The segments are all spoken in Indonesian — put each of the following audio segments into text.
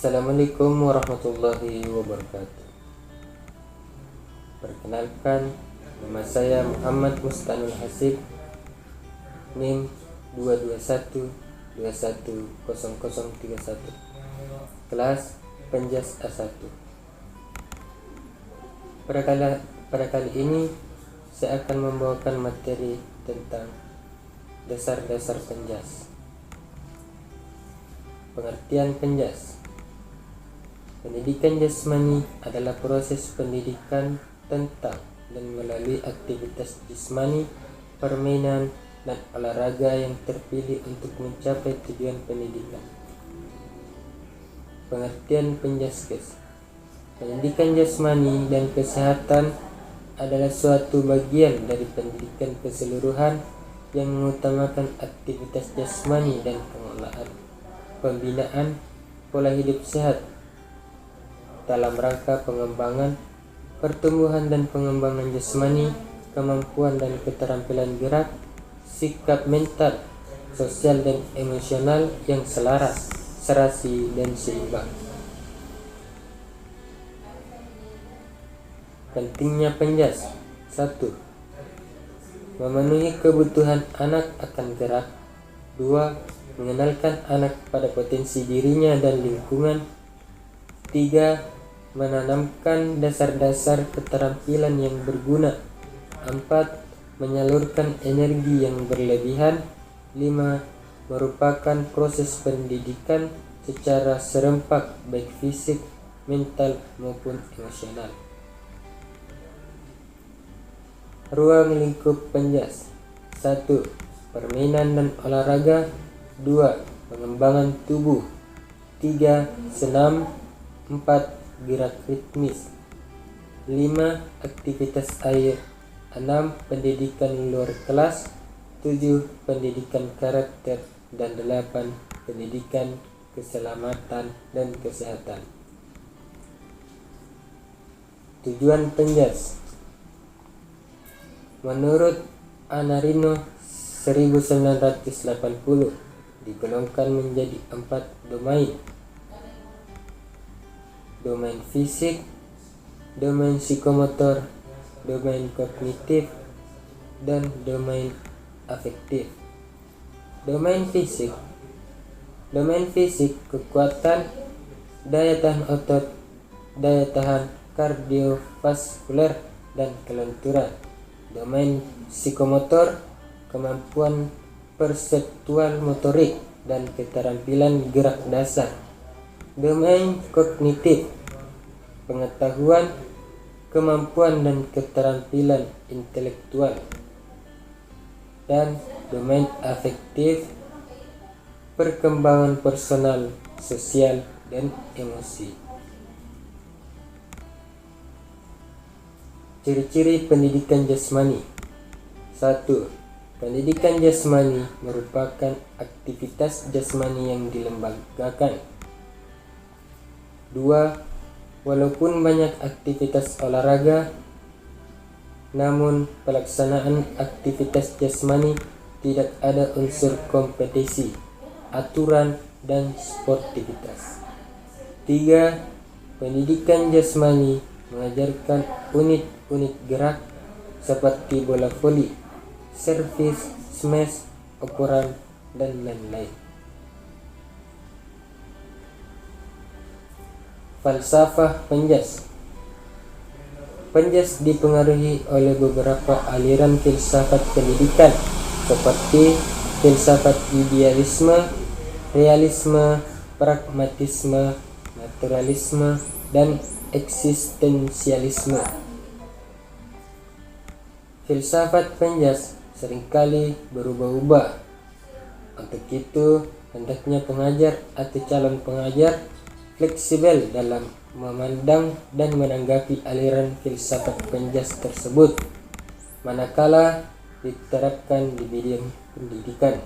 Assalamualaikum warahmatullahi wabarakatuh. Perkenalkan, nama saya Muhammad Mustanul Hasib, NIM 221210031, kelas Penjas A1. Pada kali ini saya akan membawakan materi tentang dasar-dasar penjas. Pengertian penjas. Pendidikan jasmani adalah proses pendidikan tentang dan melalui aktivitas jasmani, permainan, dan olahraga yang terpilih untuk mencapai tujuan pendidikan. Pengertian penjaskes. Pendidikan jasmani dan kesehatan adalah suatu bagian dari pendidikan keseluruhan yang mengutamakan aktivitas jasmani dan pengolahan, pembinaan pola hidup sehat dalam rangka pengembangan, pertumbuhan dan pengembangan jasmani, kemampuan dan keterampilan gerak, sikap mental, sosial dan emosional yang selaras, serasi dan seimbang. Pentingnya penjas. 1. Memenuhi kebutuhan anak akan gerak. 2. Mengenalkan anak pada potensi dirinya dan lingkungan. 3. Menanamkan dasar-dasar keterampilan yang berguna. 4. Menyalurkan energi yang berlebihan. 5. Merupakan proses pendidikan secara serempak baik fisik, mental maupun emosional. Ruang lingkup penjas. 1. Permainan dan olahraga. 2. Pengembangan tubuh. 3. Senam. 4. Gerak ritmis. 5. Aktivitas air. 6. Pendidikan luar kelas. 7. Pendidikan karakter. Dan 8. Pendidikan keselamatan dan kesehatan. Tujuan penjas. Menurut Anarino 1980 digolongkan menjadi 4 domain. Domain fisik, domain psikomotor, domain kognitif, dan domain afektif. Domain fisik. Domain fisik kekuatan, daya tahan otot, daya tahan kardiovaskuler, dan kelenturan. Domain psikomotor, kemampuan perseptual motorik dan keterampilan gerak dasar. Domain kognitif, pengetahuan, kemampuan dan keterampilan intelektual. Dan domain afektif, perkembangan personal, sosial, dan emosi. Ciri-ciri pendidikan jasmani. 1. Pendidikan jasmani merupakan aktivitas jasmani yang dilembagakan. 2. Walaupun banyak aktivitas olahraga, namun pelaksanaan aktivitas jasmani tidak ada unsur kompetisi, aturan, dan sportivitas. 3. Pendidikan jasmani mengajarkan unit-unit gerak seperti bola voli, servis, smash, operan, dan lain-lain. Falsafah penjas. Penjas dipengaruhi oleh beberapa aliran filsafat pendidikan seperti filsafat idealisme, realisme, pragmatisme, naturalisme, dan eksistensialisme. Filsafat penjas seringkali berubah-ubah. Untuk itu, hendaknya pengajar atau calon pengajar fleksibel dalam memandang dan menanggapi aliran filsafat penjas tersebut manakala diterapkan di bidang pendidikan.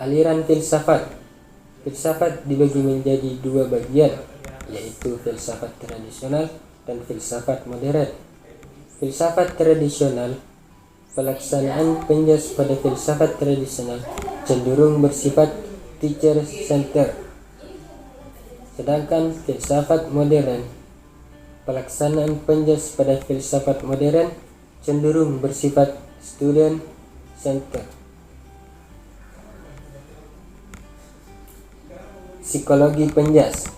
Aliran filsafat. Filsafat dibagi menjadi 2 bagian, yaitu filsafat tradisional dan filsafat modern. Filsafat tradisional. Pelaksanaan penjas pada filsafat tradisional cenderung bersifat teacher center. Sedangkan filsafat modern, pelaksanaan penjas pada filsafat modern cenderung bersifat student center. Psikologi penjas.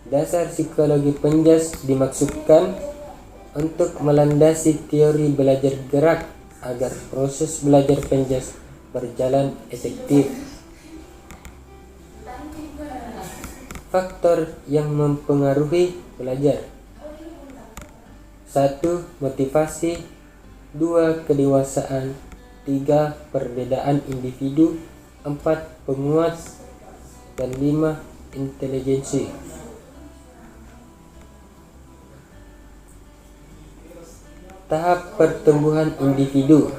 Dasar psikologi penjas dimaksudkan untuk melandasi teori belajar gerak agar proses belajar penjas berjalan efektif. Faktor yang mempengaruhi belajar: 1. Motivasi, 2. Kedewasaan, 3. Perbedaan individu, 4. Penguat, dan 5. Inteligensi. Tahap pertumbuhan individu.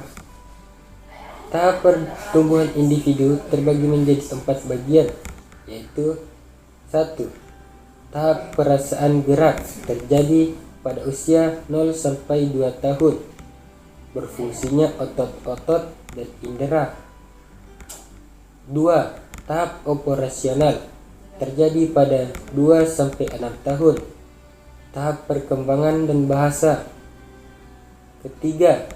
Tahap pertumbuhan individu terbagi menjadi 4 bagian, yaitu 1. Tahap perasaan gerak terjadi pada usia 0 sampai 2 tahun. Berfungsinya otot-otot dan indera. 2. Tahap operasional terjadi pada 2 sampai 6 tahun. Tahap perkembangan dan bahasa. Ketiga,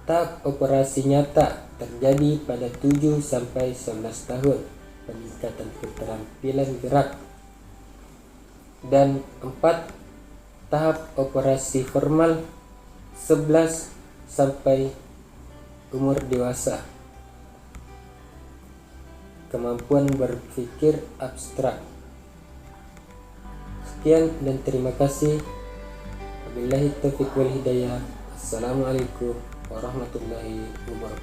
tahap operasi nyata terjadi pada 7 sampai 11 tahun. Peningkatan keterampilan gerak. Dan 4. Tahap operasi formal 11 sampai umur dewasa. Kemampuan berpikir abstrak. Sekian dan terima kasih. Wabillahi taufiq wal hidayah. Assalamualaikum warahmatullahi wabarakatuh.